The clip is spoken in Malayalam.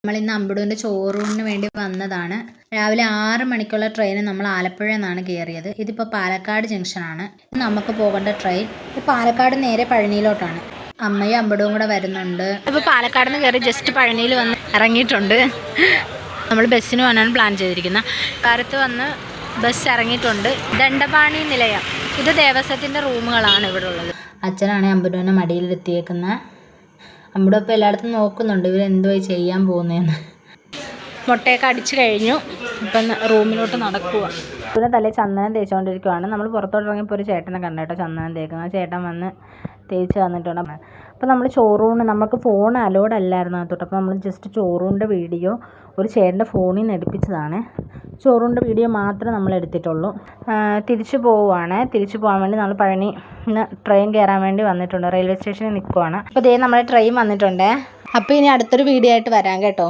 നമ്മളിന്ന് അമ്പുടൂൻ്റെ ചോറൂണിന് വേണ്ടി വന്നതാണ്. രാവിലെ 6 മണിക്കുള്ള ട്രെയിന് നമ്മൾ ആലപ്പുഴയിൽ നിന്നാണ് കയറിയത്. ഇതിപ്പോൾ പാലക്കാട് ജംഗ്ഷനാണ് നമുക്ക് പോകേണ്ട ട്രെയിൻ. ഇത് പാലക്കാട് നേരെ പഴനിയിലോട്ടാണ്. അമ്മയും അമ്പടവും കൂടെ വരുന്നുണ്ട്. ഇപ്പോൾ പാലക്കാട് നിന്ന് കയറി ജസ്റ്റ് പഴനിയിൽ വന്ന് ഇറങ്ങിയിട്ടുണ്ട്. നമ്മൾ ബസ്സിന് പോകാനാണ് പ്ലാൻ ചെയ്തിരിക്കുന്നത്. കാലത്ത് വന്ന് ബസ് ഇറങ്ങിയിട്ടുണ്ട്. ദണ്ഡപാണി നിലയം, ഇത് ദേവസ്വത്തിൻ്റെ റൂമുകളാണ് ഇവിടെ ഉള്ളത്. അച്ഛനാണ് അമ്പടൂനെ മടിയിലെത്തിയേക്കുന്നത്. അമ്പടം ഇപ്പോൾ എല്ലായിടത്തും നോക്കുന്നുണ്ട് ഇവരെന്തുവായി ചെയ്യാൻ പോകുന്നതെന്ന്. മുട്ടയൊക്കെ അടിച്ചു കഴിഞ്ഞു. ഇപ്പം റൂമിലോട്ട് നടക്കുക. ഇവിടെ തലേ ചന്ദനം തേച്ചുകൊണ്ടിരിക്കുകയാണ്. നമ്മൾ പുറത്തോട്ട് ഇറങ്ങിയപ്പോൾ ഒരു ചേട്ടനെ കണ്ടു കേട്ടോ ചന്ദനം തേക്കുന്നത്. ആ ചേട്ടൻ വന്ന് തേച്ച് തന്നിട്ടുണ്ട്. അപ്പോൾ നമ്മൾ ചോറൂണ്, നമുക്ക് ഫോൺ അലോഡ് അല്ലായിരുന്നു അകത്തോട്ട്. അപ്പോൾ നമ്മൾ ജസ്റ്റ് ചോറൂണിൻ്റെ വീഡിയോ ഒരു ചേട്ടൻ്റെ ഫോണിൽ നിന്ന് എടുപ്പിച്ചതാണ്. ചോറൂണിൻ്റെ വീഡിയോ മാത്രമേ നമ്മൾ എടുത്തിട്ടുള്ളൂ. തിരിച്ചു പോവുകയാണ്. തിരിച്ചു പോകാൻ വേണ്ടി നമ്മൾ പഴനി ട്രെയിൻ കയറാൻ വേണ്ടി വന്നിട്ടുണ്ട്. റെയിൽവേ സ്റ്റേഷനിൽ നിൽക്കുവാണ്. അപ്പോൾ ദേ നമ്മുടെ ട്രെയിൻ വന്നിട്ടുണ്ട്. അപ്പോൾ ഇനി അടുത്തൊരു വീഡിയോ ആയിട്ട് വരാം കേട്ടോ.